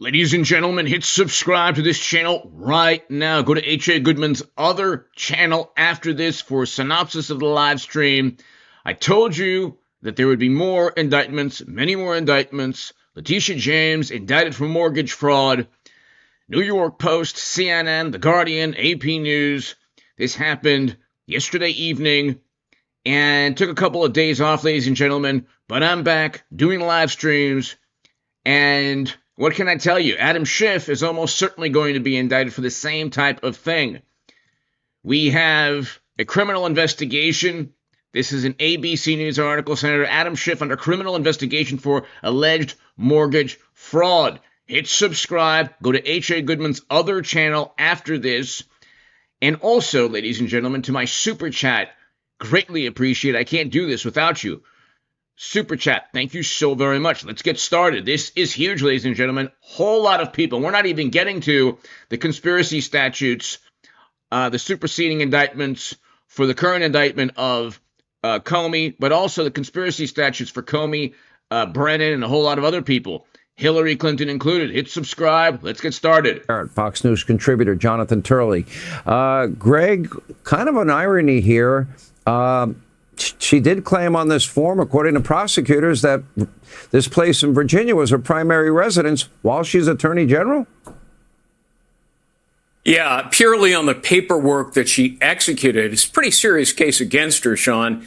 Ladies and gentlemen, hit subscribe to this channel right now. Go to H.A. Goodman's other channel after this for a synopsis of the live stream. I told you that there would be more indictments, many more indictments. Leticia James indicted for mortgage fraud. New York Post, CNN, The Guardian, AP News. This happened yesterday evening and took a couple of days off, ladies and gentlemen. But I'm back doing live streams, and what can I tell you? Adam Schiff is almost certainly going to be indicted for the same type of thing. We have a criminal investigation. This is an ABC News article. Senator Adam Schiff under criminal investigation for alleged mortgage fraud. Hit subscribe. Go to H.A. Goodman's other channel after this. And also, ladies and gentlemen, to my super chat. Greatly appreciate it. I can't do this without you. Super chat, thank you so very much. Let's get started. This is huge, ladies and gentlemen. Whole lot of people. We're not even getting to the conspiracy statutes, the superseding indictments for the current indictment of Comey, but also the conspiracy statutes for Comey, Brennan, and a whole lot of other people. Hillary Clinton included. Hit subscribe. Let's get started. Fox News contributor Jonathan Turley. Greg, kind of an irony here. She did claim on this form, according to prosecutors, that this place in Virginia was her primary residence while she's Attorney General? Yeah, purely on the paperwork that she executed. It's a pretty serious case against her, Sean.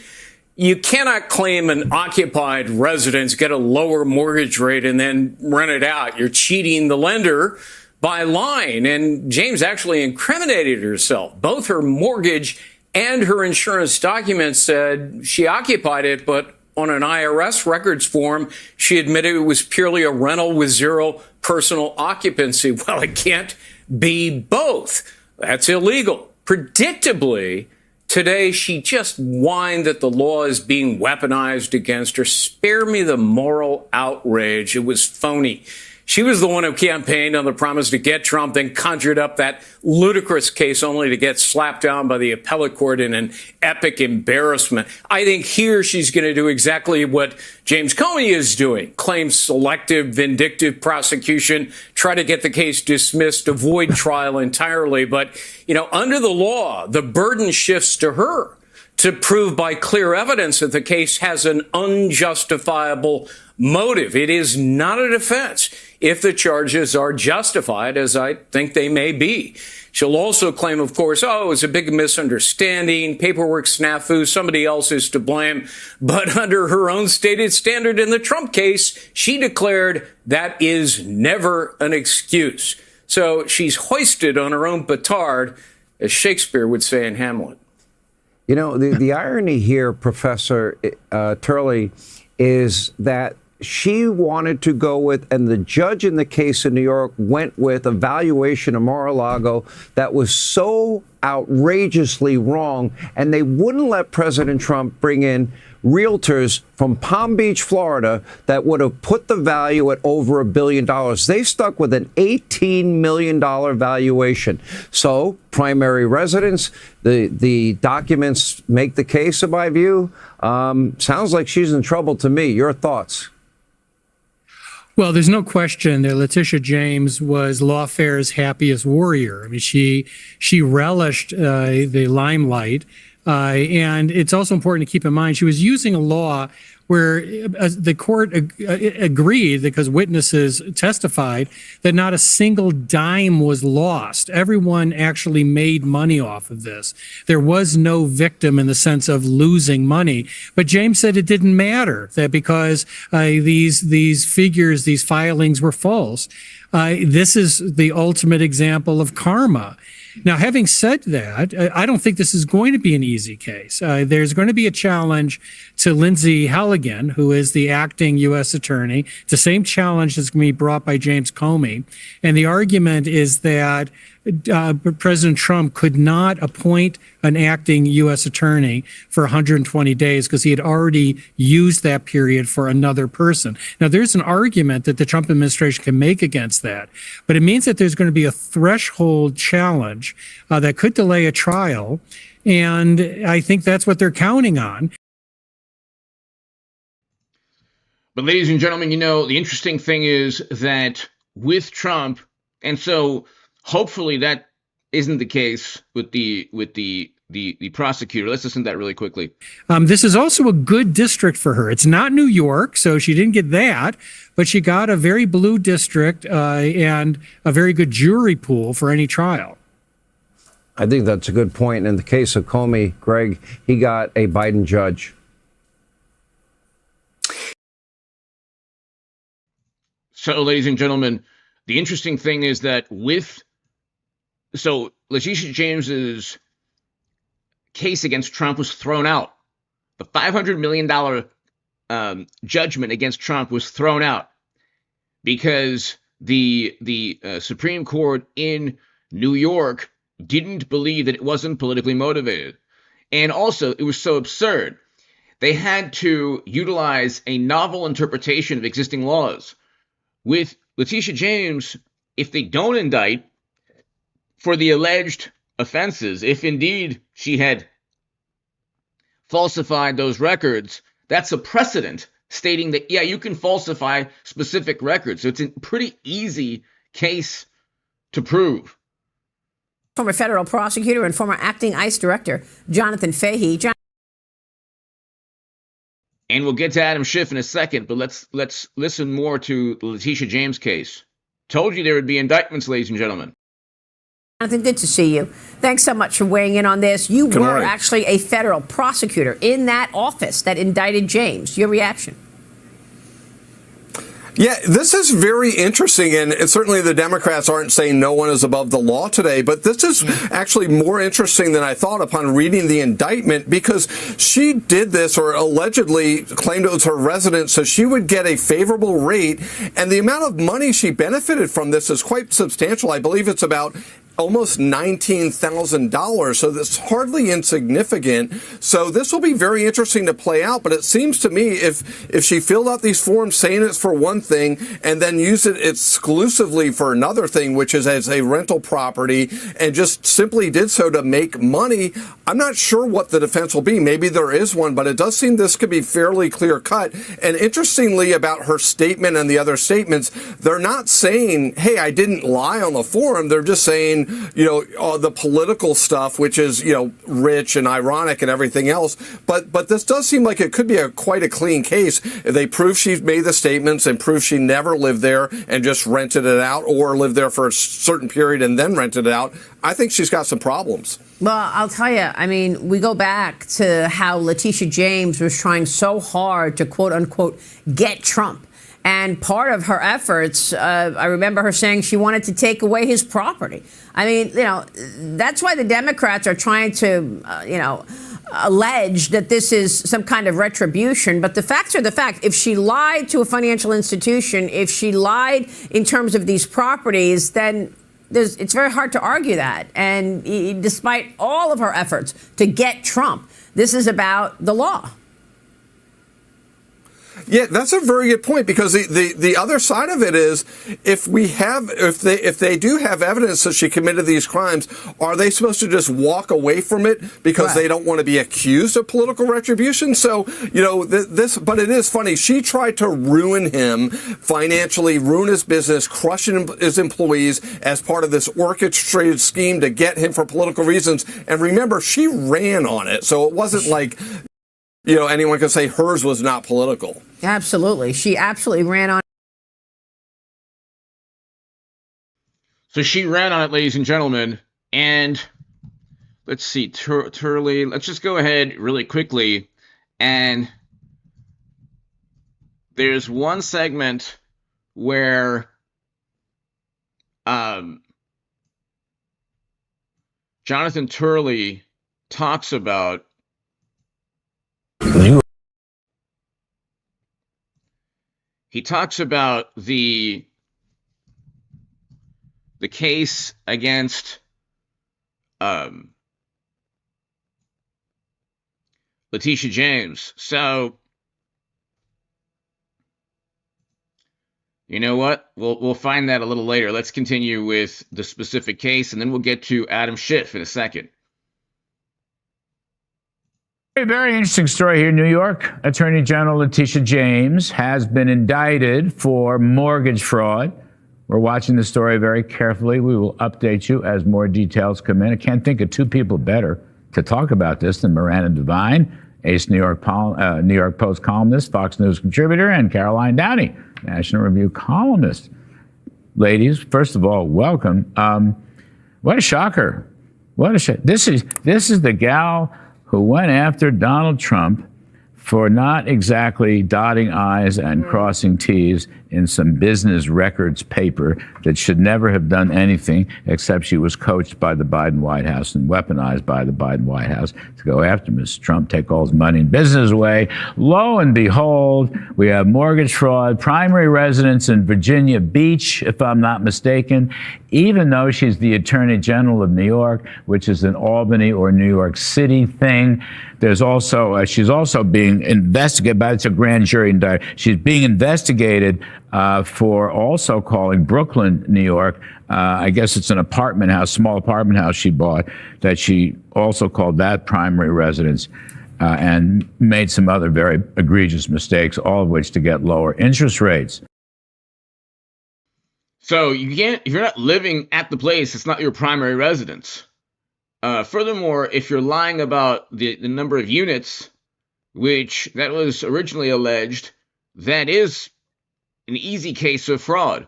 You cannot claim an occupied residence, get a lower mortgage rate, and then rent it out. You're cheating the lender by lying. And James actually incriminated herself. Both her mortgage and her insurance documents said she occupied it, but on an IRS records form, she admitted it was purely a rental with zero personal occupancy. Well, it can't be both. That's illegal. Predictably, today she just whined that the law is being weaponized against her. Spare me the moral outrage. It was phony. She was the one who campaigned on the promise to get Trump, then conjured up that ludicrous case only to get slapped down by the appellate court in an epic embarrassment. I think here she's going to do exactly what James Comey is doing, claim selective, vindictive prosecution, try to get the case dismissed, avoid trial entirely. But, under the law, the burden shifts to her to prove by clear evidence that the case has an unjustifiable motive. It is not a defense if the charges are justified, as I think they may be. She'll also claim, of course, it was a big misunderstanding, paperwork snafu, somebody else is to blame. But under her own stated standard in the Trump case, she declared that is never an excuse. So she's hoisted on her own petard, as Shakespeare would say in Hamlet. The irony here, Professor Turley, is that she wanted to go with, and the judge in the case in New York went with, a valuation of Mar-a-Lago that was so outrageously wrong, and they wouldn't let President Trump bring in realtors from Palm Beach, Florida, that would have put the value at over $1 billion. They stuck with an $18 million valuation. So, primary residence, the documents make the case, in my view. Sounds like she's in trouble to me. Your thoughts? Well, there's no question that Leticia James was lawfare's happiest warrior. I mean, she relished the limelight. And it's also important to keep in mind she was using a law where the court agreed, because witnesses testified, that not a single dime was lost. Everyone actually made money off of this. There was no victim in the sense of losing money. But James said it didn't matter, that because these figures, these filings were false. This is the ultimate example of karma. Now, having said that, I don't think this is going to be an easy case. There's going to be a challenge to Lindsay Halligan, who is the acting U.S. attorney, the same challenge that's going to be brought by James Comey. And the argument is that President Trump could not appoint an acting U.S. attorney for 120 days because he had already used that period for another person. Now, there's an argument that the Trump administration can make against that, but it means that there's going to be a threshold challenge that could delay a trial, and I think that's what they're counting on. But ladies and gentlemen, the interesting thing is that with Trump, and so hopefully that isn't the case with the prosecutor. Let's listen to that really quickly. This is also a good district for her. It's not New York, so she didn't get that, but she got a very blue district and a very good jury pool for any trial. I think that's a good point. In the case of Comey, Greg, he got a Biden judge. So, ladies and gentlemen, the interesting thing is that Letitia James's case against Trump was thrown out. The $500 million judgment against Trump was thrown out because the Supreme Court in New York didn't believe that it wasn't politically motivated. And also, it was so absurd. They had to utilize a novel interpretation of existing laws. With Letitia James, if they don't indict for the alleged offenses, if indeed she had falsified those records, that's a precedent stating that, yeah, you can falsify specific records. So it's a pretty easy case to prove. Former federal prosecutor and former acting ICE director Jonathan Fahey. And we'll get to Adam Schiff in a second, but let's listen more to the Letitia James case. Told you there would be indictments, ladies and gentlemen. Jonathan, good to see you. Thanks so much for weighing in on this. You were actually a federal prosecutor in that office that indicted James. Your reaction? Yeah, this is very interesting, and certainly the Democrats aren't saying no one is above the law today, but this is actually more interesting than I thought upon reading the indictment, because she did this, or allegedly claimed it was her residence, so she would get a favorable rate, and the amount of money she benefited from this is quite substantial. I believe it's about almost $19,000, so that's hardly insignificant. So this will be very interesting to play out, but it seems to me if she filled out these forms saying it's for one thing and then used it exclusively for another thing, which is as a rental property, and just simply did so to make money, I'm not sure what the defense will be. Maybe there is one, but it does seem this could be fairly clear cut. And interestingly about her statement and the other statements, they're not saying, hey, I didn't lie on the forum. They're just saying, the political stuff, which is, rich and ironic and everything else. But this does seem like it could be quite a clean case. If they prove she made the statements and prove she never lived there and just rented it out, or lived there for a certain period and then rented it out, I think she's got some problems. Well, I'll tell you, we go back to how Letitia James was trying so hard to, quote unquote, get Trump. And part of her efforts, I remember her saying she wanted to take away his property. That's why the Democrats are trying to, allege that this is some kind of retribution. But the facts are the fact. If she lied to a financial institution, if she lied in terms of these properties, then it's very hard to argue that. And despite all of her efforts to get Trump, this is about the law. Yeah, that's a very good point, because the other side of it is, if they do have evidence that she committed these crimes, are they supposed to just walk away from it because they don't want to be accused of political retribution? So, but it is funny. She tried to ruin him financially, ruin his business, crush his employees as part of this orchestrated scheme to get him for political reasons. And remember, she ran on it. So it wasn't like, anyone can say hers was not political. Absolutely. She absolutely ran on. So she ran on it, ladies and gentlemen. And let's see, Turley, let's just go ahead really quickly. And there's one segment where Jonathan Turley talks about the case against Letitia James. So, you know what? We'll find that a little later. Let's continue with the specific case, and then we'll get to Adam Schiff in a second. A very interesting story here in New York. Attorney General Letitia James has been indicted for mortgage fraud. We're watching the story very carefully. We will update you as more details come in. I can't think of two people better to talk about this than Miranda Devine, ace New York Post columnist, Fox News contributor, and Caroline Downey, National Review columnist. Ladies, first of all, welcome. What a shocker. This is the gal who went after Donald Trump for not exactly dotting I's and crossing T's in some business records paper that should never have done anything, except she was coached by the Biden White House and weaponized by the Biden White House to go after Mr. Trump, take all his money and business away. Lo and behold, we have mortgage fraud, primary residence in Virginia Beach, if I'm not mistaken, even though she's the Attorney General of New York, which is an Albany or New York City thing. There's also, she's also being investigated, but it's a grand jury indictment. She's being investigated for also calling Brooklyn, New York. I guess it's an apartment house, small apartment house she bought, that she also called that primary residence, and made some other very egregious mistakes, all of which to get lower interest rates. So you can't, if you're not living at the place, it's not your primary residence. Furthermore, if you're lying about the number of units, which that was originally alleged, that is an easy case of fraud.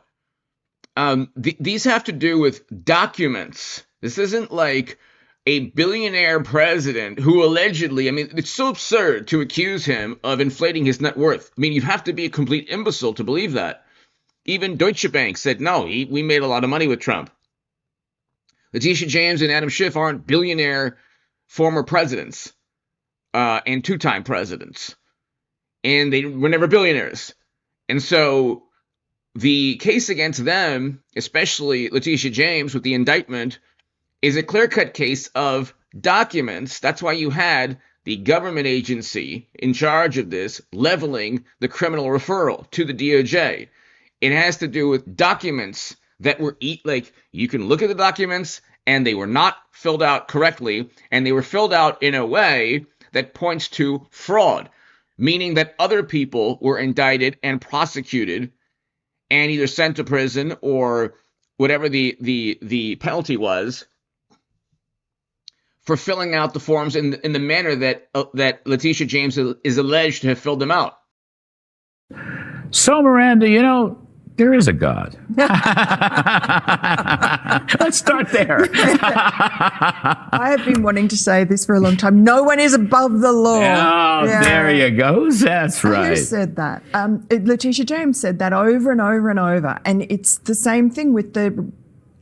These have to do with documents. This isn't like a billionaire president who allegedly, I mean, it's so absurd to accuse him of inflating his net worth. I mean, you'd have to be a complete imbecile to believe that. Even Deutsche Bank said, no, we made a lot of money with Trump. LETICIA James and Adam Schiff aren't billionaire former presidents and two-time presidents. And they were never billionaires. And so the case against them, especially LETICIA James with the indictment, is a clear-cut case of documents. That's why you had the government agency in charge of this leveling the criminal referral to the DOJ. It has to do with documents that were like, you can look at the documents and they were not filled out correctly, and they were filled out in a way that points to fraud, meaning that other people were indicted and prosecuted and either sent to prison or whatever the penalty was for filling out the forms in the manner that LETICIA James is alleged to have filled them out. So, Miranda, you know, there is a God. Let's start there. I have been wanting to say this for a long time. No one is above the law. Oh, yeah. There you go. That's right. Who said that? LETICIA James said that over and over and over. And it's the same thing with the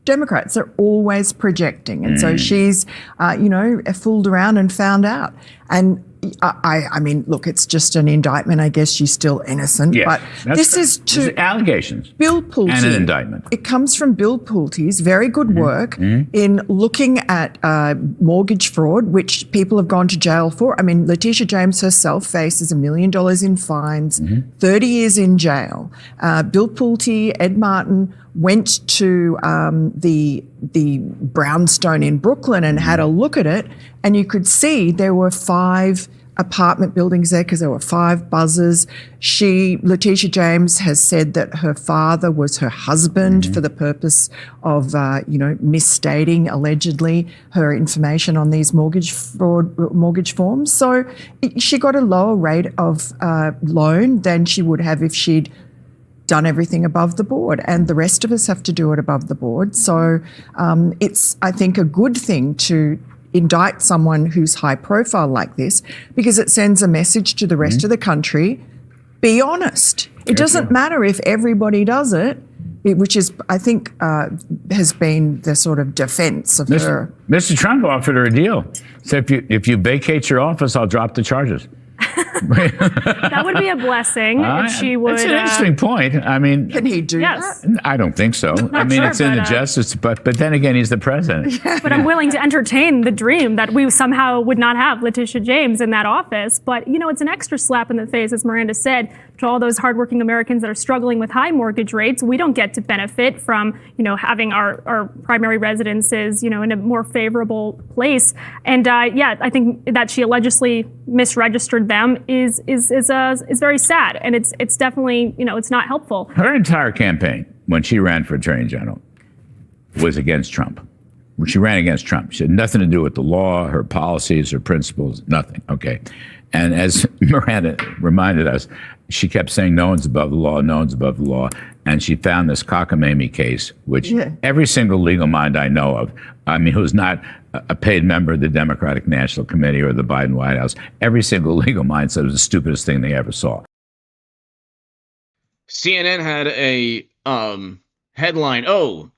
Democrats. They're always projecting. And so she's, fooled around and found out. And I mean, look, it's just an indictment. I guess she's still innocent. Yes, but this is to allegations. Bill Pulte. And an indictment. It comes from Bill Pulte's very good work in looking at mortgage fraud, which people have gone to jail for. I mean, LETICIA James herself faces $1 million in fines, 30 years in jail. Bill Pulte, Ed Martin went to the brownstone in Brooklyn and had a look at it, and you could see there were 5 apartment buildings there because there were 5 buzzers. LETICIA James has said that her father was her husband for the purpose of, misstating allegedly her information on these mortgage forms. So she got a lower rate of loan than she would have if she'd done everything above the board, and the rest of us have to do it above the board. So it's, I think, a good thing to indict someone who's high profile like this, because it sends a message to the rest of the country: be honest. It doesn't matter if everybody does it, which is, I think, has been the sort of defense of her. Mr. Trump offered her a deal. So if you vacate your office, I'll drop the charges. That would be a blessing if she would. That's an interesting point. I mean, can he do that? I don't think so. I mean, it's in the justice, but then again, he's the president. But I'm willing to entertain the dream that we somehow would not have LETICIA James in that office. But, you know, it's an extra slap in the face, as Miranda said, to all those hardworking Americans that are struggling with high mortgage rates. We don't get to benefit from, having our primary residences, in a more favorable place. And I think that she allegedly misregistered them is very sad, and it's definitely it's not helpful. Her entire campaign when she ran for attorney general, was against Trump. She ran against Trump. She had nothing to do with the law, her policies, her principles, nothing. Okay. And as Miranda reminded us, she kept saying no one's above the law, no one's above the law. And she found this cockamamie case, which every single legal mind I know of, I mean, who's not a paid member of the Democratic National Committee or the Biden White House, every single legal mind said it was the stupidest thing they ever saw. CNN had a headline,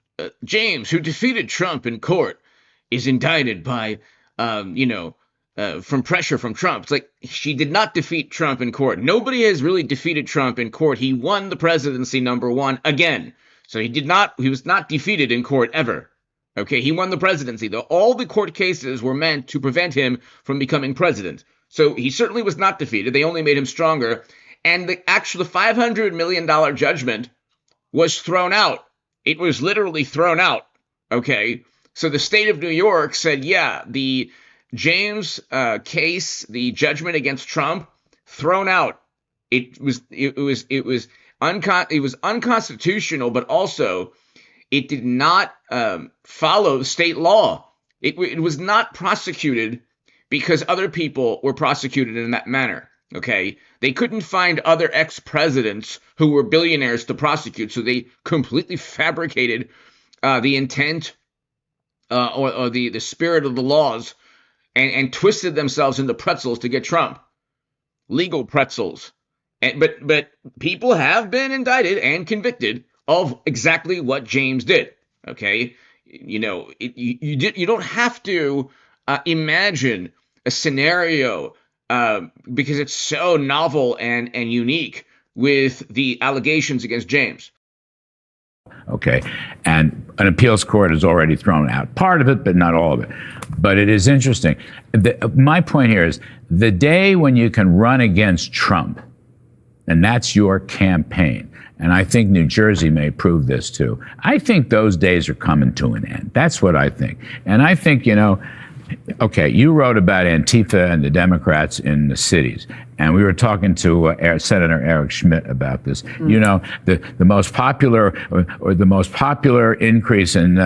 James, who defeated Trump in court, is indicted by, from pressure from Trump. It's like, she did not defeat Trump in court. Nobody has really defeated Trump in court. He won the presidency, number one, again. So he was not defeated in court ever. Okay, he won the presidency. All the court cases were meant to prevent him from becoming president. So he certainly was not defeated. They only made him stronger. And the $500 million judgment was thrown out. It was literally thrown out. Okay, so the state of New York said, yeah, the James case, the judgment against Trump, thrown out. It was unconstitutional, but also it did not follow state law. It was not prosecuted because other people were prosecuted in that manner. Okay, they couldn't find other ex-presidents who were billionaires to prosecute, so they completely fabricated the intent or the spirit of the laws and twisted themselves into pretzels to get Trump, legal pretzels. But people have been indicted and convicted of exactly what James did. Okay, you don't have to imagine a scenario because it's so novel and unique with the allegations against James. Okay, and an appeals court has already thrown out part of it, but not all of it. But it is interesting. My point here is the day when you can run against Trump, and that's your campaign, and I think New Jersey may prove this too, I think those days are coming to an end. That's what I think. And I think, okay, you wrote about Antifa and the Democrats in the cities, and we were talking to Senator Eric Schmidt about this. The most popular or the most popular increase in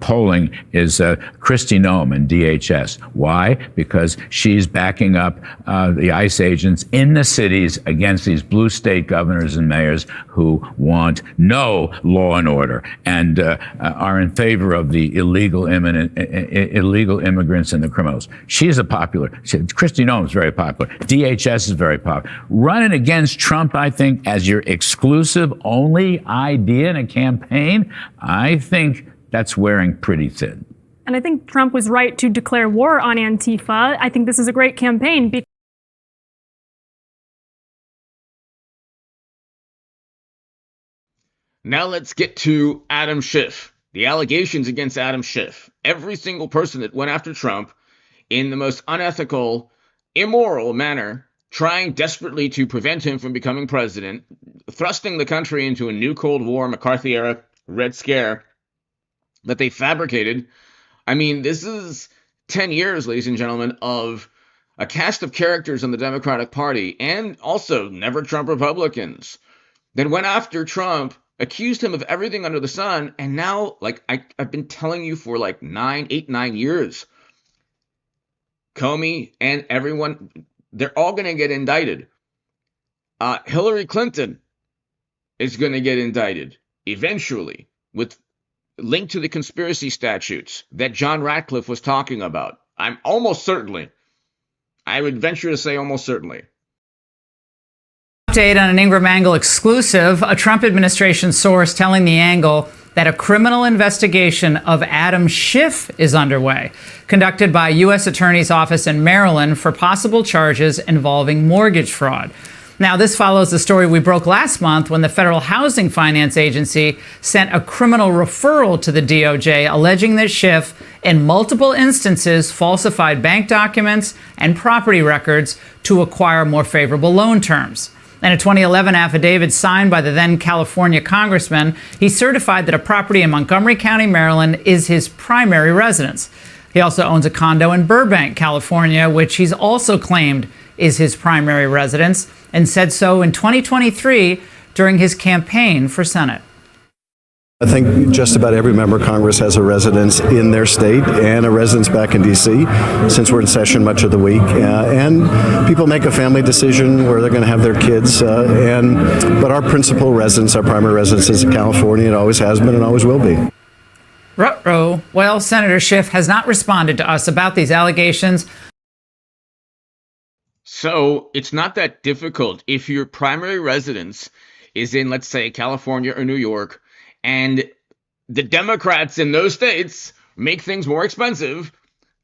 polling is Kristi Noem in DHS. Why? Because she's backing up the ICE agents in the cities against these blue state governors and mayors who want no law and order and are in favor of the illegal immigrants and the criminals. She's a popular. Kristi Noem is very popular. DHS is very popular. Running against Trump, I think, as your exclusive only idea in a campaign, I think that's wearing pretty thin. And I think Trump was right to declare war on Antifa. I think this is a great campaign. Now let's get to Adam Schiff. The allegations against Adam Schiff. Every single person that went after Trump in the most unethical, immoral manner, trying desperately to prevent him from becoming president, thrusting the country into a new Cold War, McCarthy-era Red Scare that they fabricated. I mean, this is 10 years, ladies and gentlemen, of a cast of characters in the Democratic Party and also never Trump Republicans that went after Trump, accused him of everything under the sun, and now, like I've been telling you for like 9 years, Comey and everyone, they're all going to get indicted. Hillary Clinton is going to get indicted eventually, with linked to the conspiracy statutes that John Ratcliffe was talking about. I'm almost certainly, I would venture to say almost certainly. Update on an Ingram Angle exclusive, a Trump administration source telling the Angle that a criminal investigation of Adam Schiff is underway, conducted by U.S. Attorney's Office in Maryland for possible charges involving mortgage fraud. Now, this follows the story we broke last month when the Federal Housing Finance Agency sent a criminal referral to the DOJ alleging that Schiff, in multiple instances, falsified bank documents and property records to acquire more favorable loan terms. In a 2011 affidavit signed by the then California congressman, he certified that a property in Montgomery County, Maryland, is his primary residence. He also owns a condo in Burbank, California, which he's also claimed is his primary residence, and said so in 2023 during his campaign for Senate. I think just about every member of Congress has a residence in their state and a residence back in D.C. since we're in session much of the week. And people make a family decision where they're going to have their kids. But our principal residence, our primary residence is in California. It always has been and always will be. Ruh-roh. Well, Senator Schiff has not responded to us about these allegations. So it's not that difficult. If your primary residence is in, let's say, California or New York, and the Democrats in those states make things more expensive,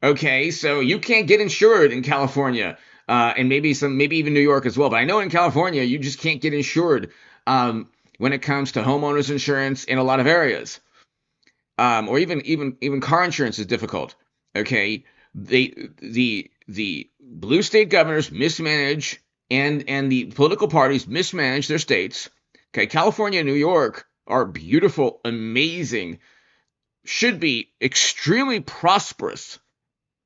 okay, so you can't get insured in California, and maybe even New York as well. But I know in California, you just can't get insured when it comes to homeowners insurance in a lot of areas, or even car insurance is difficult. Okay, the blue state governors mismanage, and the political parties mismanage their states. Okay, California and New York are beautiful, amazing, should be extremely prosperous,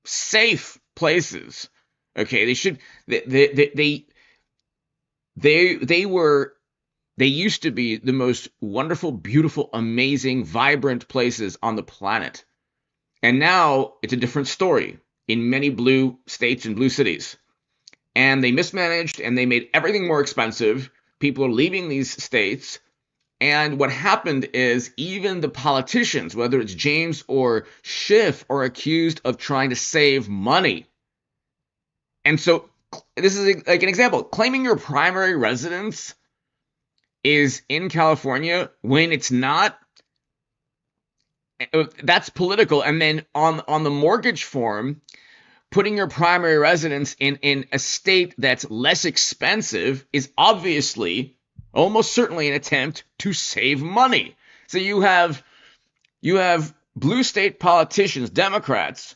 safe places. Okay, they used to be the most wonderful, beautiful, amazing, vibrant places on the planet. And now it's a different story in many blue states and blue cities. And they mismanaged and they made everything more expensive. People are leaving these states. And what happened is even the politicians, whether it's James or Schiff, are accused of trying to save money. And so this is like an example. Claiming your primary residence is in California when it's not, that's political. And then on the mortgage form, putting your primary residence in a state that's less expensive is obviously almost certainly an attempt to save money. So you have blue state politicians, Democrats,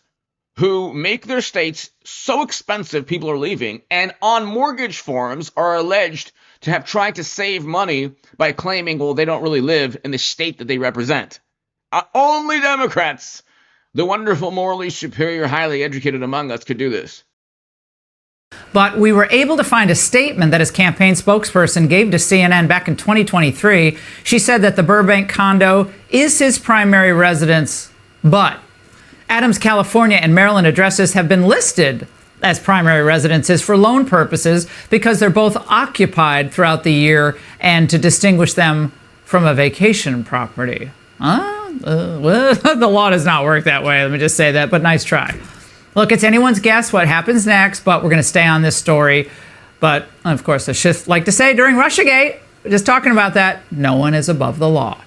who make their states so expensive people are leaving, and on mortgage forms are alleged to have tried to save money by claiming, well, they don't really live in the state that they represent. Only Democrats, the wonderful, morally superior, highly educated among us, could do this. But we were able to find a statement that his campaign spokesperson gave to CNN back in 2023. She said that the Burbank condo is his primary residence, but Adams, California and Maryland addresses have been listed as primary residences for loan purposes because they're both occupied throughout the year and to distinguish them from a vacation property. Well, the law does not work that way. Let me just say that, but nice try. Look, it's anyone's guess what happens next, but we're going to stay on this story. But, of course, as Schiff like to say during Russiagate, just talking about that, no one is above the law.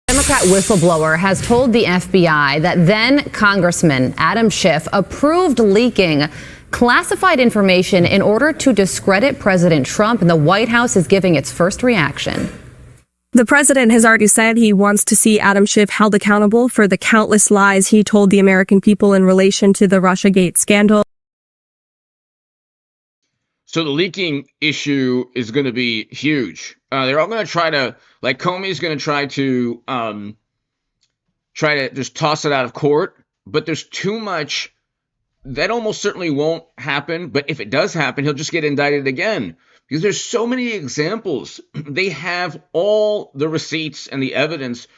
Democrat whistleblower has told the FBI that then Congressman Adam Schiff approved leaking classified information in order to discredit President Trump, and the White House is giving its first reaction. The president has already said he wants to see Adam Schiff held accountable for the countless lies he told the American people in relation to the Russiagate scandal. So the leaking issue is going to be huge. They're all going to try to, like Comey's going to try to just toss it out of court, but there's too much. That almost certainly won't happen, but if it does happen, he'll just get indicted again because there's so many examples. They have all the receipts and the evidence.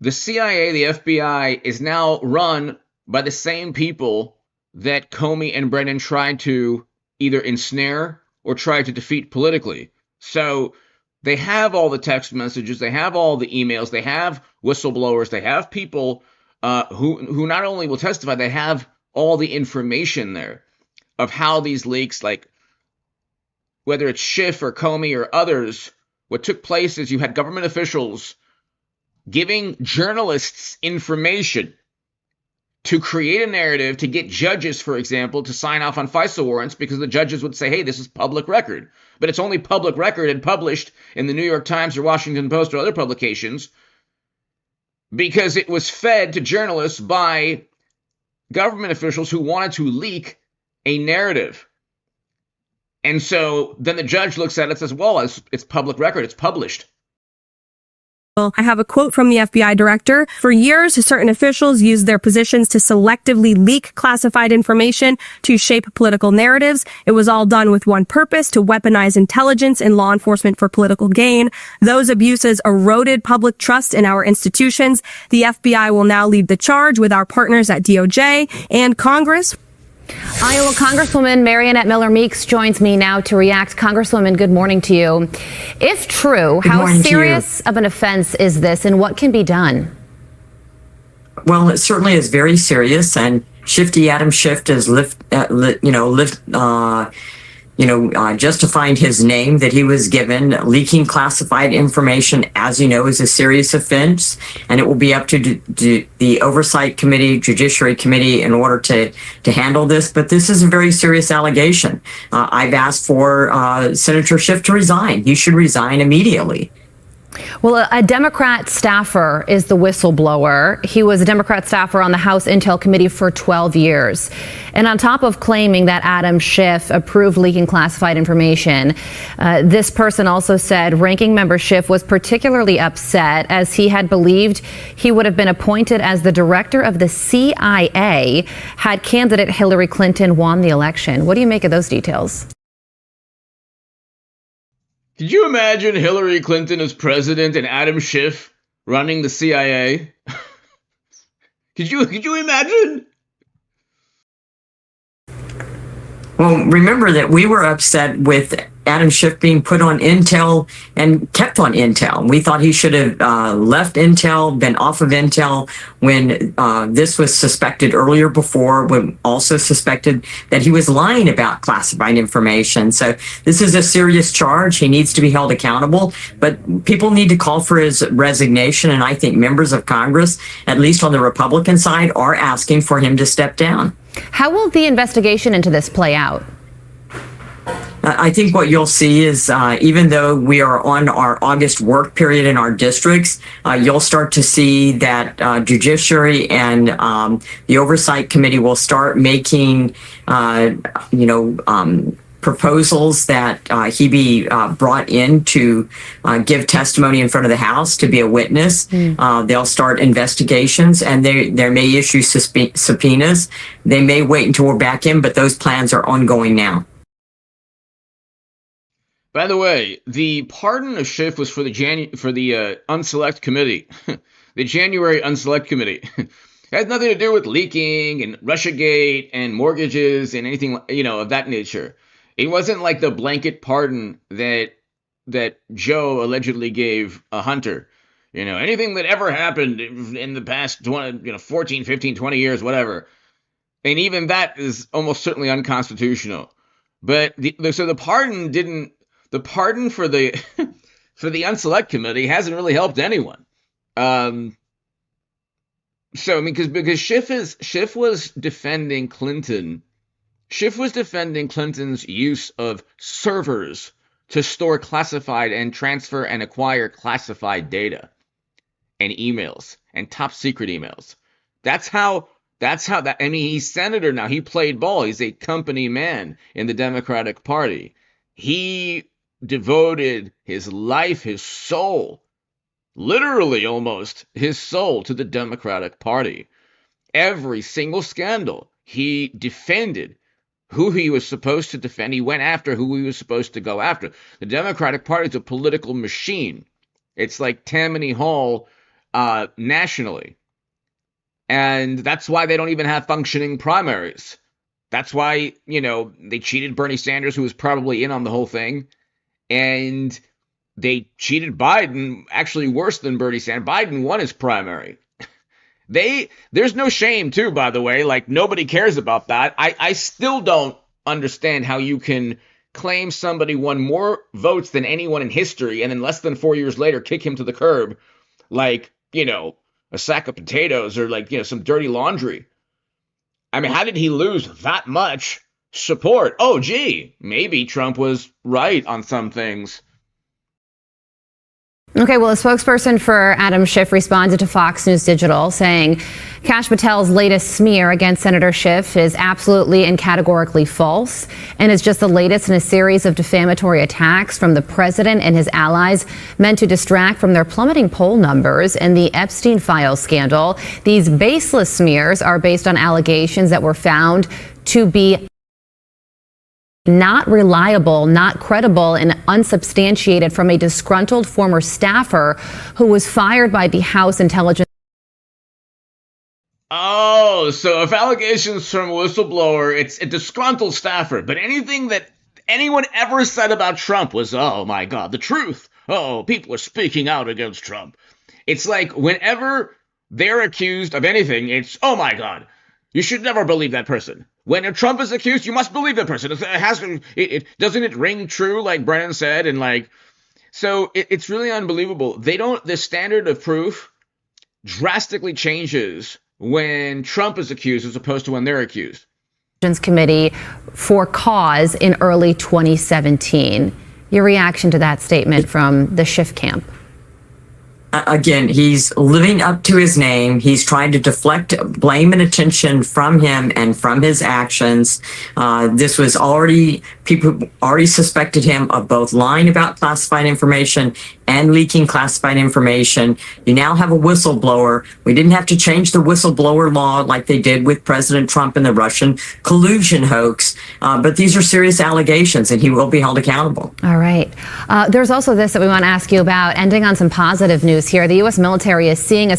The CIA, the FBI, is now run by the same people that Comey and Brennan tried to either ensnare or try to defeat politically. So they have all the text messages, they have all the emails, they have whistleblowers, they have people who not only will testify, they have all the information there of how these leaks, like whether it's Schiff or Comey or others, what took place is you had government officials giving journalists information to create a narrative to get judges, for example, to sign off on FISA warrants because the judges would say, hey, this is public record. But it's only public record and published in the New York Times or Washington Post or other publications because it was fed to journalists by government officials who wanted to leak a narrative. And so then the judge looks at it and says, well, it's public record, it's published. I have a quote from the FBI director. For years, certain officials used their positions to selectively leak classified information to shape political narratives. It was all done with one purpose, to weaponize intelligence and law enforcement for political gain. Those abuses eroded public trust in our institutions. The FBI will now lead the charge with our partners at DOJ and Congress. Iowa Congresswoman Mariannette Miller-Meeks joins me now to react. Congresswoman, good morning to you. If true, how serious of an offense is this, and what can be done? Well, it certainly is very serious, and Shifty Adam Schiff is justifying his name that he was given. Leaking classified information, as you know, is a serious offense, and it will be up to the Oversight Committee, Judiciary Committee, in order to handle this. But this is a very serious allegation. I've asked for Senator Schiff to resign. He should resign immediately. Well, a Democrat staffer is the whistleblower. He was a Democrat staffer on the House Intel Committee for 12 years. And on top of claiming that Adam Schiff approved leaking classified information, this person also said Ranking Member Schiff was particularly upset as he had believed he would have been appointed as the director of the CIA had candidate Hillary Clinton won the election. What do you make of those details? Could you imagine Hillary Clinton as president and Adam Schiff running the CIA? Could you imagine? Well, remember that we were upset with Adam Schiff being put on Intel and kept on Intel. We thought he should have left Intel, been off of Intel when this was suspected earlier before, when also suspected that he was lying about classified information. So this is a serious charge. He needs to be held accountable, but people need to call for his resignation. And I think members of Congress, at least on the Republican side, are asking for him to step down. How will the investigation into this play out? I think what you'll see is even though we are on our August work period in our districts, you'll start to see that Judiciary and the Oversight Committee will start making, proposals that he be brought in to give testimony in front of the House, to be a witness. They'll start investigations, and they may issue subpoenas. They may wait until we're back in, but those plans are ongoing now. By the way, the pardon of Schiff was for the Unselect Committee, the January Unselect Committee. It has nothing to do with leaking and Russiagate and mortgages and anything of that nature. It wasn't like the blanket pardon that Joe allegedly gave Hunter. Anything that ever happened in the past 14, 15, 20 years, whatever. And even that is almost certainly unconstitutional. But the pardon for the Unselect Committee hasn't really helped anyone. Because Schiff was defending Clinton. Schiff was defending Clinton's use of servers to store classified and transfer and acquire classified data and emails and top secret emails. That's how he's senator now. He played ball. He's a company man in the Democratic Party. He devoted his life, his soul, literally almost his soul, to the Democratic Party. Every single scandal, he defended who he was supposed to defend. He went after who he was supposed to go after. The Democratic Party is a political machine. It's like Tammany Hall nationally. And that's why they don't even have functioning primaries. That's why, they cheated Bernie Sanders, who was probably in on the whole thing. And they cheated Biden, actually worse than Bernie Sanders. Biden won his primary. There's no shame, too, by the way. Like, nobody cares about that. I still don't understand how you can claim somebody won more votes than anyone in history and then less than 4 years later kick him to the curb like, a sack of potatoes or like, some dirty laundry. I mean, how did he lose that much support? Oh, gee, maybe Trump was right on some things. Okay, well, a spokesperson for Adam Schiff responded to Fox News Digital saying Kash Patel's latest smear against Senator Schiff is absolutely and categorically false and is just the latest in a series of defamatory attacks from the president and his allies meant to distract from their plummeting poll numbers in the Epstein Files scandal. These baseless smears are based on allegations that were found to be not reliable, not credible, and unsubstantiated from a disgruntled former staffer who was fired by the House Intelligence. Oh, so if allegations from a whistleblower, it's a disgruntled staffer, but anything that anyone ever said about Trump was, oh my God, the truth. Oh, people are speaking out against Trump. It's like whenever they're accused of anything, it's, oh my God, you should never believe that person. When Trump is accused, you must believe that person. Doesn't it ring true, like Brennan said, and like, so it's really unbelievable. The standard of proof drastically changes when Trump is accused as opposed to when they're accused. Committee for cause in early 2017. Your reaction to that statement from the Schiff camp? Again, he's living up to his name. He's trying to deflect blame and attention from him and from his actions. This was people already suspected him of both lying about classified information and leaking classified information. You now have a whistleblower. We didn't have to change the whistleblower law like they did with President Trump and the Russian collusion hoax. But these are serious allegations, and he will be held accountable. All right. There's also this that we want to ask you about, ending on some positive news here. The U.S. military is seeing a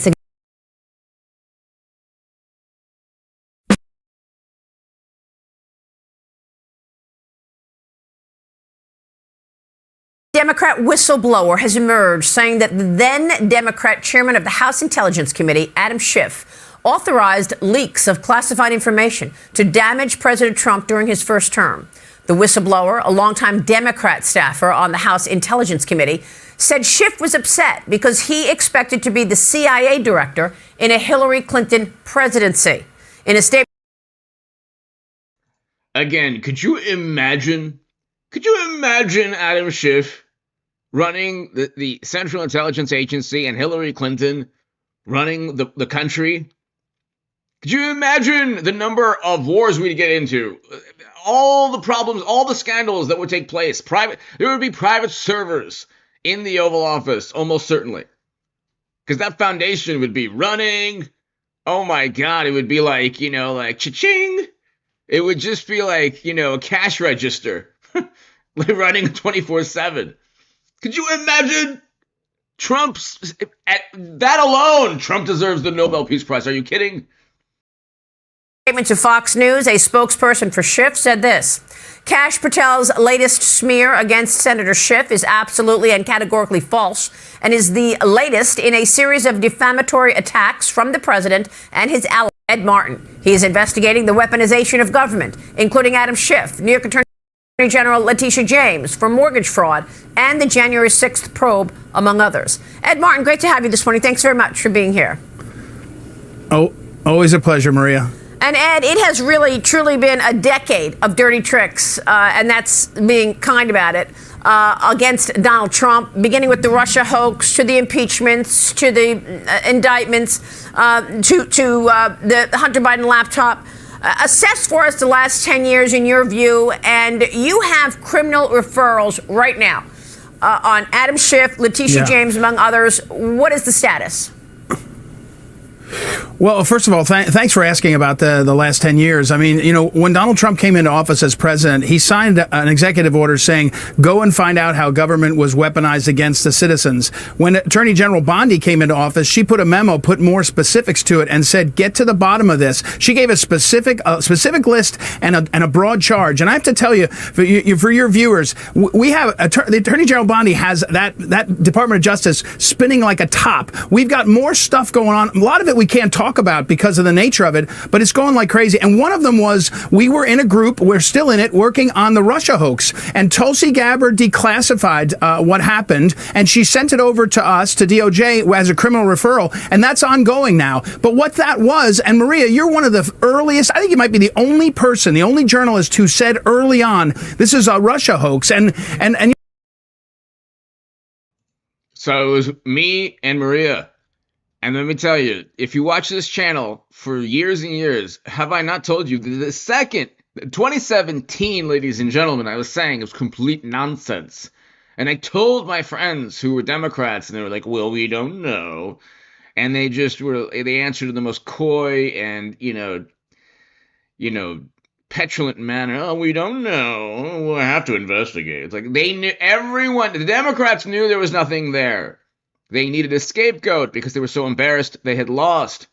Democrat whistleblower has emerged saying that the then Democrat chairman of the House Intelligence Committee, Adam Schiff, authorized leaks of classified information to damage President Trump during his first term. The whistleblower, a longtime Democrat staffer on the House Intelligence Committee, said Schiff was upset because he expected to be the CIA director in a Hillary Clinton presidency. In a statement, again, could you imagine Adam Schiff running the Central Intelligence Agency and Hillary Clinton running the country? Could you imagine the number of wars we'd get into? All the problems, all the scandals that would take place. There would be private servers in the Oval Office, almost certainly. Because that foundation would be running. Oh my God, it would be like, like cha-ching. It would just be like, a cash register running 24/7. Could you imagine at that alone? Trump deserves the Nobel Peace Prize. Are you kidding? Statement to Fox News, a spokesperson for Schiff said this: Kash Patel's latest smear against Senator Schiff is absolutely and categorically false and is the latest in a series of defamatory attacks from the president and his ally, Ed Martin. He is investigating the weaponization of government, including Adam Schiff, New York Attorney General Leticia James for mortgage fraud, and the January 6th probe, among others. Ed Martin, great to have you this morning. Thanks very much for being here. Oh, always a pleasure, Maria. And Ed, it has really, truly been a decade of dirty tricks, and that's being kind about it, against Donald Trump, beginning with the Russia hoax, to the impeachments, to the indictments, to the Hunter Biden laptop. Assess for us the last 10 years in your view, and you have criminal referrals right now on Adam Schiff, Leticia James, among others. What is the status? Well, first of all, thanks for asking about the last 10 years. I mean, when Donald Trump came into office as president, he signed an executive order saying, go and find out how government was weaponized against the citizens. When Attorney General Bondi came into office, she put a memo, put more specifics to it, and said, get to the bottom of this. She gave a specific list and a broad charge. And I have to tell you, for your viewers, we have the Attorney General Bondi has that Department of Justice spinning like a top. We've got more stuff going on. A lot of it we can't talk about because of the nature of it, but it's going like crazy. And one of them was, we were in a group, we're still in it, working on the Russia hoax. And Tulsi Gabbard declassified what happened, and she sent it over to us, to DOJ, as a criminal referral, and that's ongoing now. But what that was, and Maria, you're one of the earliest, I think you might be the only person, the only journalist who said early on, this is a Russia hoax. And So it was me and Maria. And let me tell you, if you watch this channel for years and years, have I not told you that the second 2017, ladies and gentlemen, I was saying it was complete nonsense. And I told my friends who were Democrats, and they were like, well, we don't know. And they answered in the most coy and, petulant manner. Oh, we don't know. We'll have to investigate. It's like they knew, the Democrats knew there was nothing there. They needed a scapegoat because they were so embarrassed they had lost.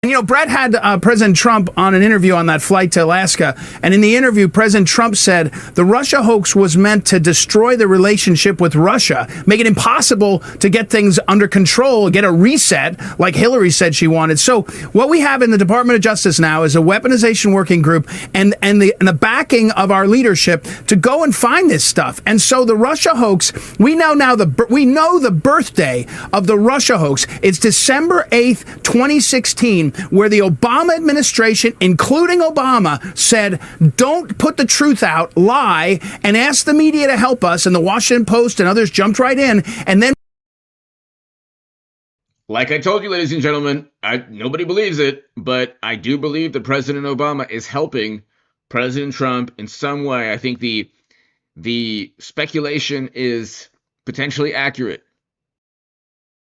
And, Brett had President Trump on an interview on that flight to Alaska. And in the interview, President Trump said the Russia hoax was meant to destroy the relationship with Russia, make it impossible to get things under control, get a reset like Hillary said she wanted. So what we have in the Department of Justice now is a weaponization working group and the backing of our leadership to go and find this stuff. And so the Russia hoax, we know the birthday of the Russia hoax. It's December 8th, 2016. Where the Obama administration, including Obama, said, don't put the truth out, lie, and ask the media to help us. And the Washington Post and others jumped right in. And then, like I told you, ladies and gentlemen, nobody believes it, but I do believe that President Obama is helping President Trump in some way. I think the speculation is potentially accurate.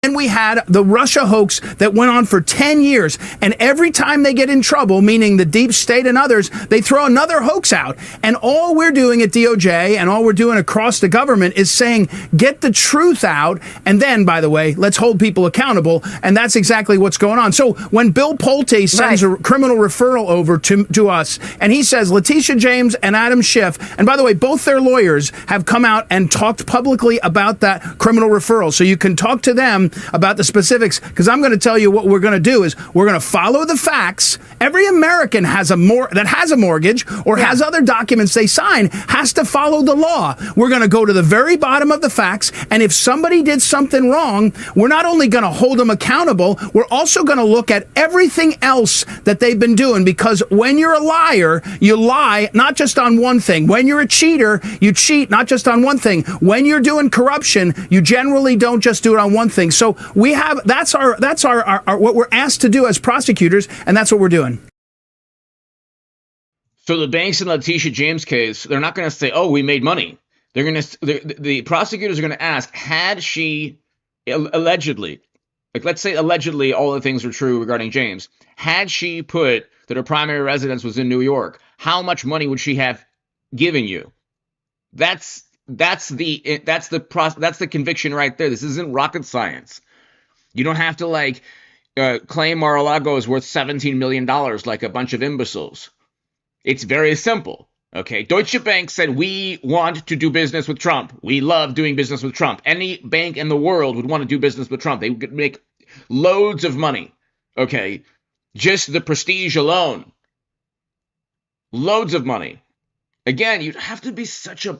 And we had the Russia hoax that went on for 10 years. And every time they get in trouble, meaning the deep state and others, they throw another hoax out. And all we're doing at DOJ and all we're doing across the government is saying, get the truth out. And then, by the way, let's hold people accountable. And that's exactly what's going on. So when Bill Pulte sends a criminal referral over to us, and he says Letitia James and Adam Schiff, and by the way, both their lawyers have come out and talked publicly about that criminal referral. So you can talk to them about the specifics, because I'm going to tell you what we're going to do is we're going to follow the facts. Every American has that has a mortgage or has other documents they sign has to follow the law. We're going to go to the very bottom of the facts, and if somebody did something wrong, we're not only going to hold them accountable, we're also going to look at everything else that they've been doing, because when you're a liar, you lie not just on one thing. When you're a cheater, you cheat not just on one thing. When you're doing corruption, you generally don't just do it on one thing. So we have that's our what we're asked to do as prosecutors, and that's what we're doing. So the banks in Letitia James' case, they're not going to say, "Oh, we made money." The prosecutors are going to ask, had she allegedly, like let's say allegedly, all the things are true regarding James, had she put that her primary residence was in New York, how much money would she have given you? That's the conviction right there. This isn't rocket science. You don't have to claim Mar-a-Lago is worth $17 million like a bunch of imbeciles. It's very simple. Okay, Deutsche Bank said we want to do business with Trump. We love doing business with Trump. Any bank in the world would want to do business with Trump. They would make loads of money. Okay, just the prestige alone. Loads of money. Again, you'd have to be such a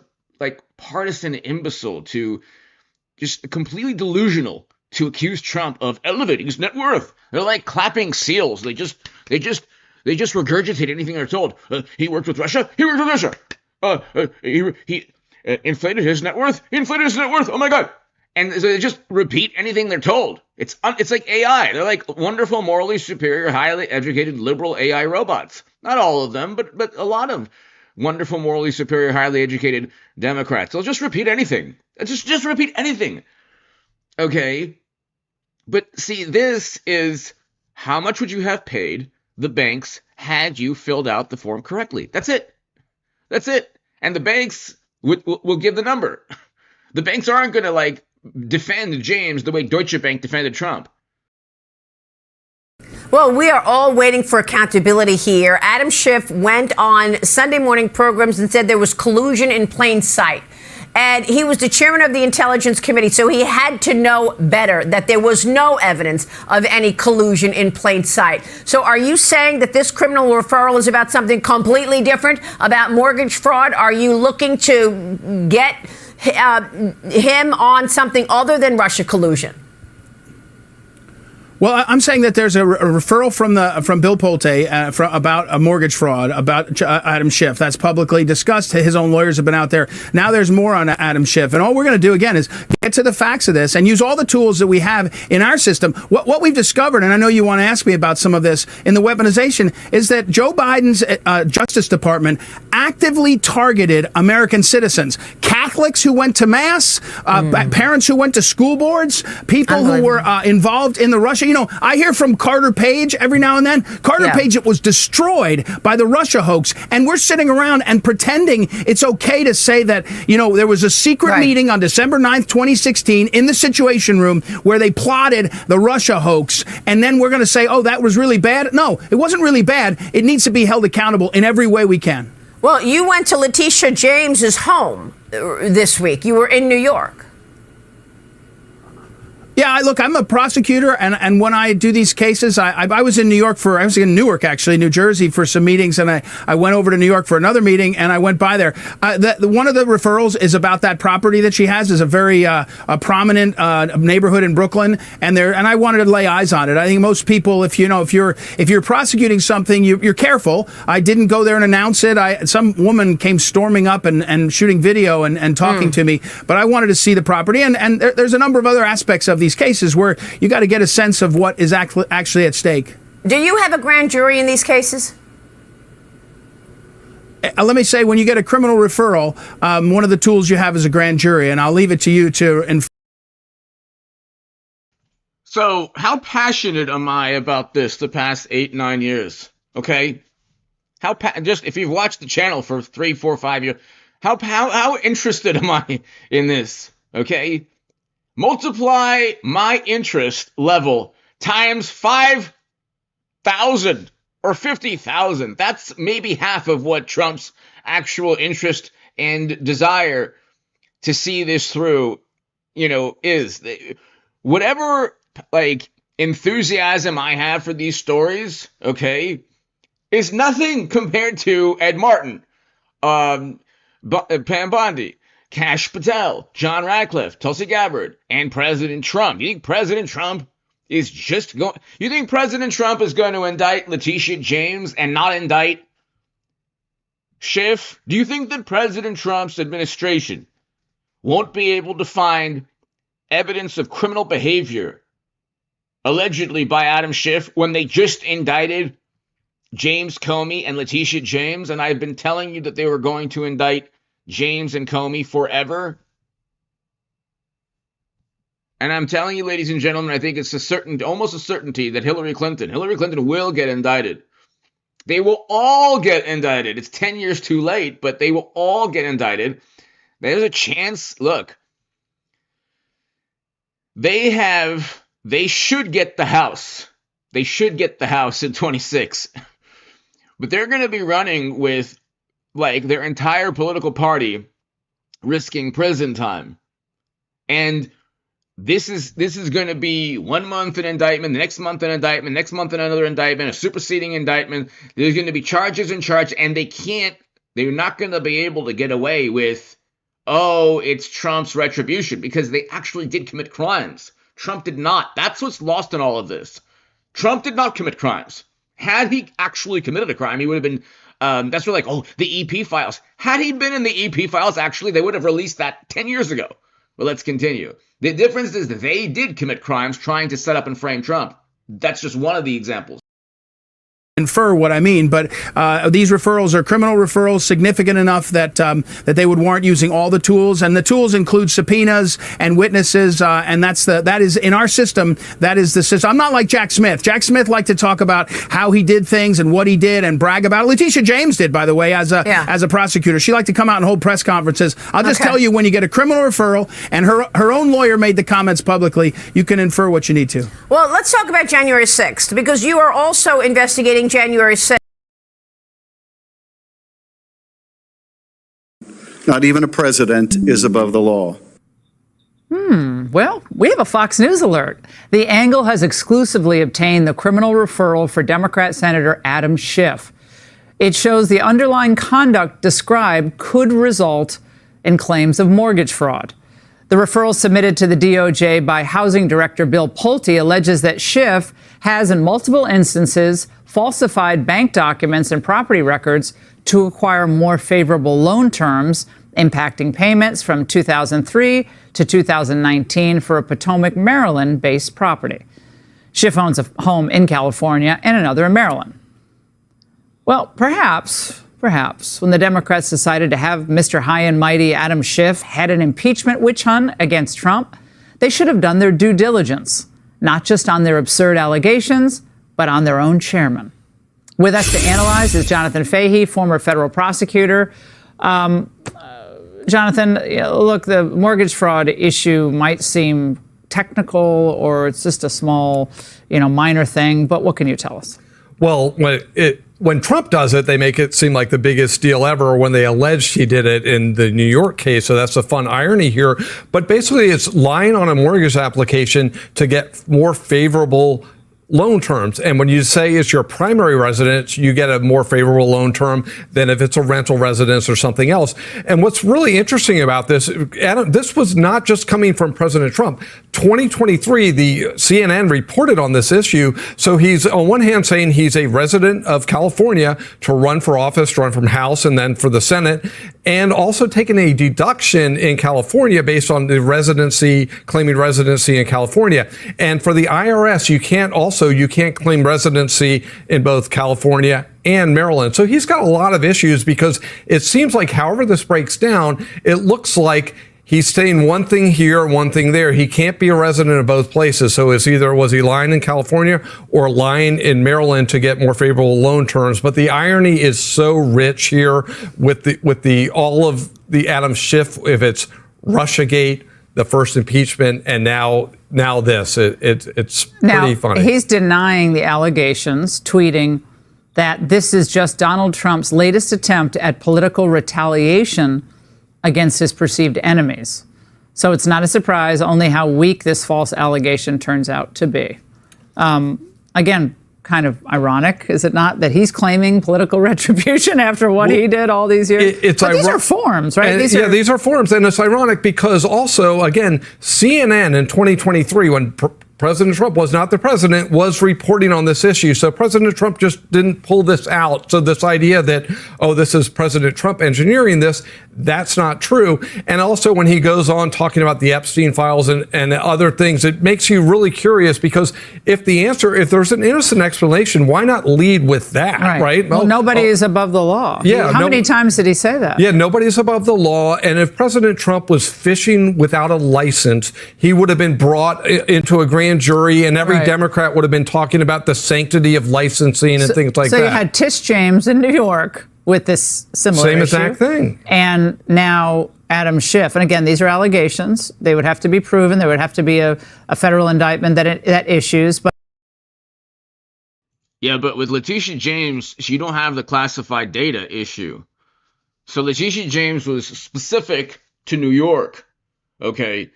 partisan imbecile to just completely delusional to accuse Trump of elevating his net worth. They're like clapping seals. They just regurgitate anything they're told. He worked with Russia. He worked with Russia. He inflated his net worth. He inflated his net worth. Oh my God. And so they just repeat anything they're told. It's like AI. They're like wonderful, morally superior, highly educated, liberal AI robots. Not all of them, but a lot of wonderful, morally superior, highly educated Democrats. They'll just repeat anything. Just repeat anything. Okay? But see, this is how much would you have paid the banks had you filled out the form correctly? That's it. That's it. And the banks will give the number. The banks aren't going to defend James the way Deutsche Bank defended Trump. Well, we are all waiting for accountability here. Adam Schiff went on Sunday morning programs and said there was collusion in plain sight. And he was the chairman of the Intelligence Committee, so he had to know better that there was no evidence of any collusion in plain sight. So are you saying that this criminal referral is about something completely different, about mortgage fraud? Are you looking to get him on something other than Russia collusion? Well, I'm saying that there's a referral from Bill Pulte about a mortgage fraud, about Adam Schiff. That's publicly discussed. His own lawyers have been out there. Now there's more on Adam Schiff. And all we're going to do, again, is get to the facts of this and use all the tools that we have in our system. What we've discovered, and I know you want to ask me about some of this, in the weaponization, is that Joe Biden's Justice Department actively targeted American citizens, Catholics who went to Mass, parents who went to school boards, people who were involved in the Russia. You know, I hear from Carter Page every now and then. Carter Page was destroyed by the Russia hoax, and we're sitting around and pretending it's okay to say that, you know, there was a secret meeting on December 9th, 2016 in the Situation Room where they plotted the Russia hoax, and then we're going to say, oh, that was really bad. No, it wasn't really bad. It needs to be held accountable in every way we can. Well, you went to Letitia James's home this week. You were in New York. Yeah, look, I'm a prosecutor, and when I do these cases, I was in New York I was in Newark, actually, New Jersey, for some meetings, and I went over to New York for another meeting, and I went by there. One of the referrals is about that property that she has. Is a very a prominent neighborhood in Brooklyn, and I wanted to lay eyes on it. I think most people, if you're prosecuting something, you're careful. I didn't go there and announce it. Some woman came storming up and shooting video and talking to me, but I wanted to see the property, and there's a number of other aspects of these cases where you got to get a sense of what is actually at stake. Do you have a grand jury in these cases? Let me say, when you get a criminal referral, one of the tools you have is a grand jury, and I'll leave it to you to. So, how passionate am I about this the past 8-9 years? Okay, just if you've watched the channel for 3, 4, 5 years, how interested am I in this? Okay. Multiply my interest level times 5,000 or 50,000. That's maybe half of what Trump's actual interest and desire to see this through, is. Whatever, enthusiasm I have for these stories, okay, is nothing compared to Ed Martin, Pam Bondi, Kash Patel, John Ratcliffe, Tulsi Gabbard, and President Trump. You think President Trump is going to indict Letitia James and not indict Schiff? Do you think that President Trump's administration won't be able to find evidence of criminal behavior allegedly by Adam Schiff when they just indicted James Comey and Letitia James? And I've been telling you that they were going to indict James and Comey forever. And I'm telling you, ladies and gentlemen, I think it's almost a certainty that Hillary Clinton will get indicted. They will all get indicted. It's 10 years too late, but they will all get indicted. There's a chance. Look, they should get the House. They should get the House in 26. But they're going to be running with their entire political party risking prison time. And this is going to be 1 month an indictment, the next month an indictment, next month another indictment, a superseding indictment. There's going to be charges and charges, and they're not going to be able to get away with, oh, it's Trump's retribution, because they actually did commit crimes. Trump did not. That's what's lost in all of this. Trump did not commit crimes. Had he actually committed a crime, he would have been that's where the EP files. Had he been in the EP files, actually, they would have released that 10 years ago. Well, let's continue. The difference is that they did commit crimes trying to set up and frame Trump. That's just one of the examples. Infer what I mean, but these referrals are criminal referrals, significant enough that that they would warrant using all the tools, and the tools include subpoenas and witnesses, and that is in our system. That is the system. I'm not like Jack Smith. Jack Smith liked to talk about how he did things and what he did and brag about it. Letitia James did, by the way, as a prosecutor. She liked to come out and hold press conferences. I'll just tell you, when you get a criminal referral, and her own lawyer made the comments publicly, you can infer what you need to. Well, let's talk about January 6th, because you are also investigating January 6th. Not even a president is above the law. Well, we have a Fox News alert. The Angle has exclusively obtained the criminal referral for Democrat Senator Adam Schiff. It shows the underlying conduct described could result in claims of mortgage fraud. The referral submitted to the DOJ by Housing Director Bill Pulte alleges that Schiff has, in multiple instances, falsified bank documents and property records to acquire more favorable loan terms, impacting payments from 2003 to 2019 for a Potomac, Maryland-based property. Schiff owns a home in California and another in Maryland. Well, perhaps, when the Democrats decided to have Mr. High and Mighty Adam Schiff head an impeachment witch hunt against Trump, they should have done their due diligence, not just on their absurd allegations, but on their own chairman. With us to analyze is Jonathan Fahey, former federal prosecutor. Jonathan, look, the mortgage fraud issue might seem technical or it's just a small, minor thing, but what can you tell us? Well, when Trump does it, they make it seem like the biggest deal ever when they alleged he did it in the New York case. So that's a fun irony here. But basically, it's lying on a mortgage application to get more favorable loan terms. And when you say it's your primary residence, you get a more favorable loan term than if it's a rental residence or something else. And what's really interesting about this, Adam, this was not just coming from President Trump. 2023, the CNN reported on this issue. So he's on one hand saying he's a resident of California to run for office, to run from House and then for the Senate, and also taking a deduction in California based on the claiming residency in California. And for the IRS, you can't claim residency in both California and Maryland. So he's got a lot of issues because it seems like however this breaks down, it looks like he's saying one thing here, one thing there. He can't be a resident of both places. So was he lying in California or lying in Maryland to get more favorable loan terms? But the irony is so rich here with all of the Adam Schiff, if it's Russiagate, the first impeachment, and now this. It's pretty funny. He's denying the allegations, tweeting that this is just Donald Trump's latest attempt at political retaliation against his perceived enemies. So it's not a surprise only how weak this false allegation turns out to be. Again, kind of ironic, is it not, that he's claiming political retribution after what he did all these years? These are forms, right? These are forms, and it's ironic because also, again, CNN in 2023, when President Trump was not the president, was reporting on this issue. So President Trump just didn't pull this out. So this idea that, this is President Trump engineering this, that's not true. And also when he goes on talking about the Epstein files and other things, it makes you really curious because if there's an innocent explanation, why not lead with that, right? Well, nobody is above the law. Yeah. How many times did he say that? Yeah, nobody's above the law. And if President Trump was fishing without a license, he would have been brought into a grand jury, and every Democrat would have been talking about the sanctity of licensing and things like that. So you had Tish James in New York with this similar Same issue. exact thing. And now Adam Schiff. And again, these are allegations. They would have to be proven. There would have to be a federal indictment that issues. Yeah, but with Letitia James, you don't have the classified data issue. So Letitia James was specific to New York. Okay.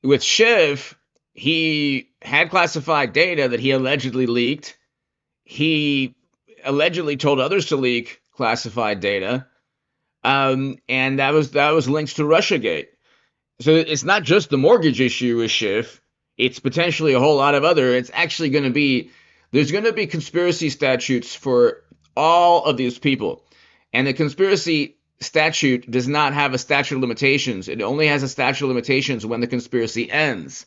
With Schiff, he had classified data that he allegedly leaked. He allegedly told others to leak classified data. And that was linked to Russiagate. So it's not just the mortgage issue with Schiff. It's potentially a whole lot of other. It's actually there's going to be conspiracy statutes for all of these people. And the conspiracy statute does not have a statute of limitations. It only has a statute of limitations when the conspiracy ends.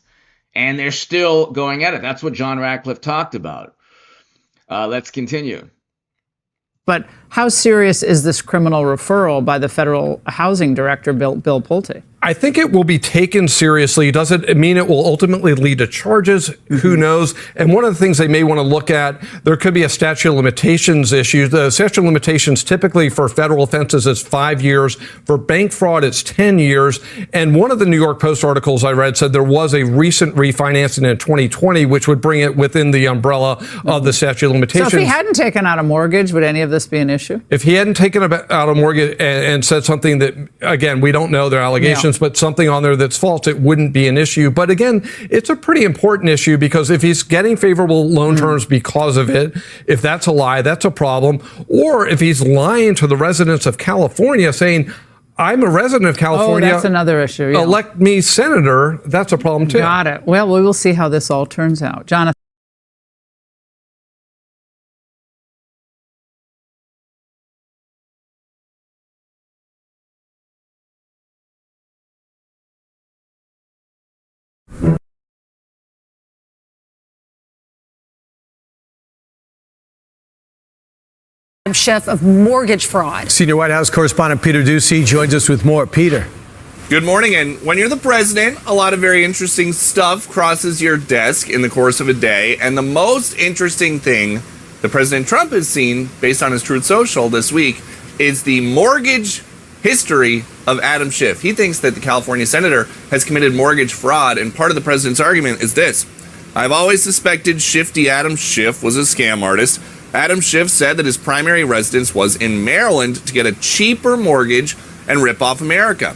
And they're still going at it. That's what John Ratcliffe talked about. Let's continue. But how serious is this criminal referral by the federal housing director, Bill Pulte? I think it will be taken seriously. Does it mean it will ultimately lead to charges? Who knows? And one of the things they may want to look at, there could be a statute of limitations issue. The statute of limitations typically for federal offenses is 5 years. For bank fraud, it's 10 years. And one of the New York Post articles I read said there was a recent refinancing in 2020, which would bring it within the umbrella of the statute of limitations. So if he hadn't taken out a mortgage, would any of this be an issue? If he hadn't taken out a mortgage and said something that, again, we don't know their allegations, but something on there that's false, it wouldn't be an issue. But again, it's a pretty important issue because if he's getting favorable loan terms because of it, if that's a lie, that's a problem. Or if he's lying to the residents of California saying, I'm a resident of California. Oh, that's another issue. Yeah. Elect me senator. That's a problem too. Got it. Well, we will see how this all turns out. Jonathan. Schiff of mortgage fraud. Senior White House correspondent Peter Doocy joins us with more. Peter. Good morning. And when you're the president, a lot of very interesting stuff crosses your desk in the course of a day. And the most interesting thing that President Trump has seen, based on his Truth Social this week, is the mortgage history of Adam Schiff. He thinks that the California senator has committed mortgage fraud. And part of the president's argument is this: I've always suspected Shifty Adam Schiff was a scam artist. Adam Schiff said that his primary residence was in Maryland to get a cheaper mortgage and rip off America.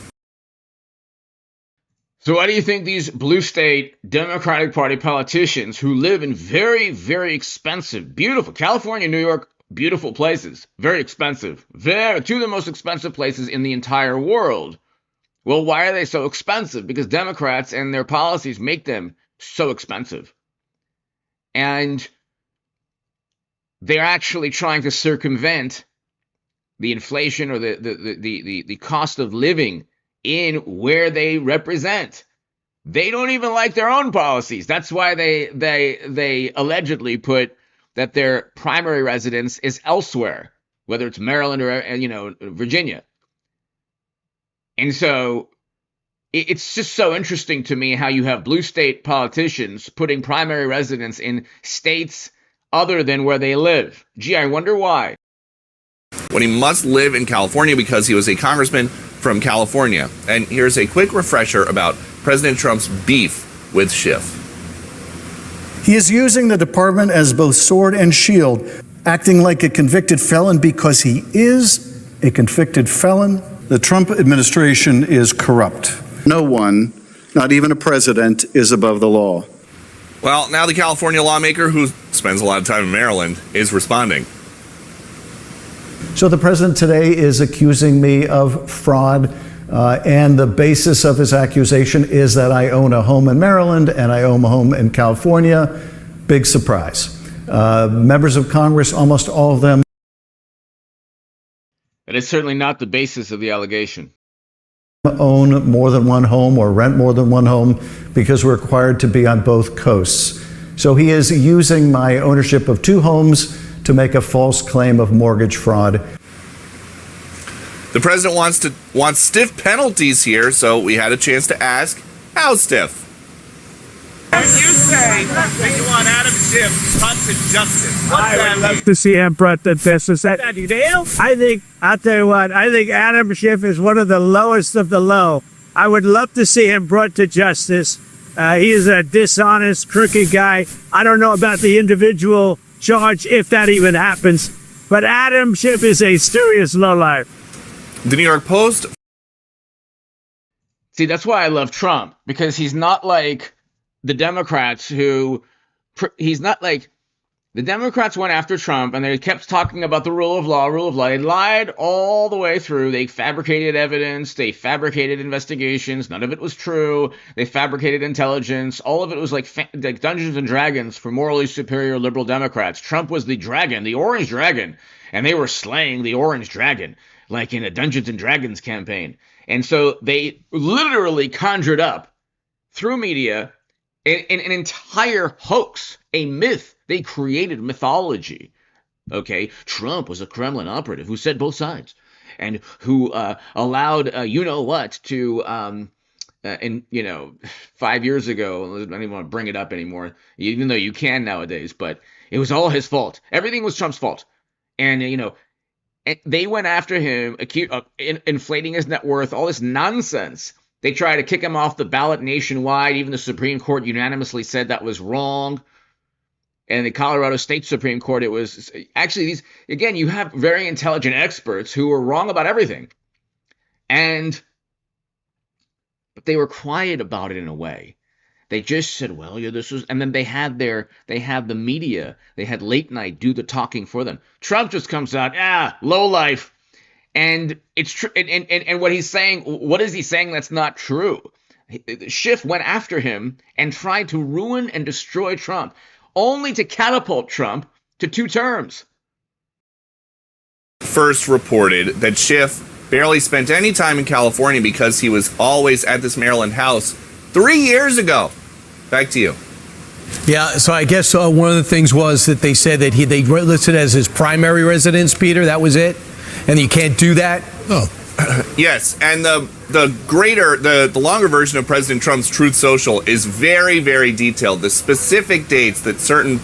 So why do you think these blue state Democratic Party politicians who live in very, very expensive, beautiful, California, New York, beautiful places, very expensive, two of the most expensive places in the entire world? Well, why are they so expensive? Because Democrats and their policies make them so expensive. And they're actually trying to circumvent the inflation or the cost of living in where they represent. They don't even like their own policies. That's why they allegedly put that their primary residence is elsewhere, whether it's Maryland or Virginia. And so it's just so interesting to me how you have blue state politicians putting primary residence in states other than where they live. Gee, I wonder why. When he must live in California because he was a congressman from California. And here's a quick refresher about President Trump's beef with Schiff. He is using the department as both sword and shield, acting like a convicted felon because he is a convicted felon. The Trump administration is corrupt. No one, not even a president, is above the law. Well, now the California lawmaker who spends a lot of time in Maryland is responding. So the president today is accusing me of fraud, and the basis of his accusation is that I own a home in Maryland and I own a home in California. Big surprise. Members of Congress, almost all of them. That is certainly not the basis of the allegation. Own more than one home or rent more than one home because we're required to be on both coasts. So he is using my ownership of two homes to make a false claim of mortgage fraud. The president wants stiff penalties here, so we had a chance to ask, how stiff? When you say that you want Adam Schiff brought to justice, what does that mean? Love to see him brought to justice. I'll tell you what, I think Adam Schiff is one of the lowest of the low. I would love to see him brought to justice. He is a dishonest, crooked guy. I don't know about the individual charge, if that even happens, but Adam Schiff is a serious lowlife. The New York Post. See, that's why I love Trump, because he's not like the Democrats the Democrats went after Trump and they kept talking about the rule of law. They lied all the way through. They fabricated evidence. They fabricated investigations. None of it was true. They fabricated intelligence. All of it was like Dungeons and Dragons for morally superior liberal Democrats. Trump was the dragon, the orange dragon, and they were slaying the orange dragon like in a Dungeons and Dragons campaign. And so they literally conjured up through media an entire hoax, a myth. They created mythology. Okay, Trump was a Kremlin operative who said both sides, and who allowed to 5 years ago. I don't even want to bring it up anymore, even though you can nowadays. But it was all his fault. Everything was Trump's fault, and they went after him, inflating his net worth, all this nonsense. They tried to kick him off the ballot nationwide. Even the Supreme Court unanimously said that was wrong. And the Colorado State Supreme Court, it was actually you have very intelligent experts who were wrong about everything. But they were quiet about it in a way. They just said, well, yeah, this was, and then they had the media, they had late night do the talking for them. Trump just comes out, low life. And it's true. And what he's saying, what is he saying that's not true? Schiff went after him and tried to ruin and destroy Trump, only to catapult Trump to 2 terms. First reported that Schiff barely spent any time in California because he was always at this Maryland house 3 years ago. Back to you. Yeah, so I guess one of the things was that they said that they listed as his primary residence, Peter. That was it, and you can't do that. Oh, yes, and the longer version of President Trump's Truth Social is very, very detailed. The specific dates that certain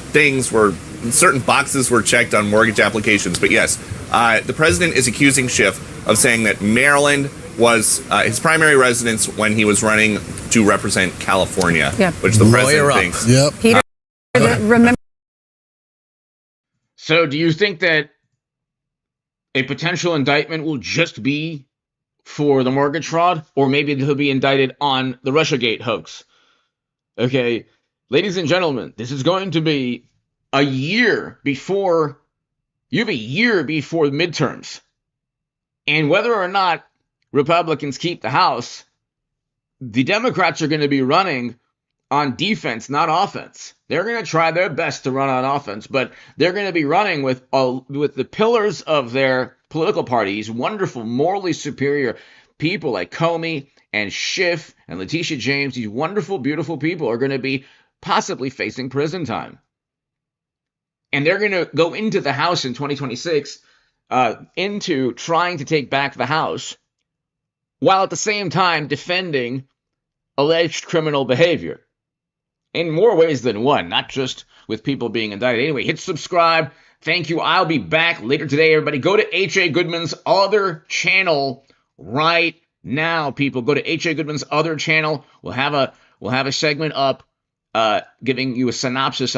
boxes were checked on mortgage applications. But yes, the president is accusing Schiff of saying that Maryland was his primary residence when he was running to represent California, which the president thinks. Yep. Peter, remember. So do you think that a potential indictment will just be for the mortgage fraud, or maybe he'll be indicted on the Russiagate hoax? Okay, ladies and gentlemen, this is going to be a year before midterms. And whether or not Republicans keep the House, the Democrats are going to be running on defense, not offense. They're going to try their best to run on offense, but they're going to be running with the pillars of their political parties, wonderful, morally superior people like Comey and Schiff and LETICIA James. These wonderful, beautiful people are going to be possibly facing prison time. And they're going to go into the House in 2026 into trying to take back the House, while at the same time defending alleged criminal behavior in more ways than one, not just with people being indicted. Anyway, hit subscribe. Thank you. I'll be back later today, everybody. Go to H.A. Goodman's other channel right now, people. Go to H.A. Goodman's other channel. We'll have a segment up giving you a synopsis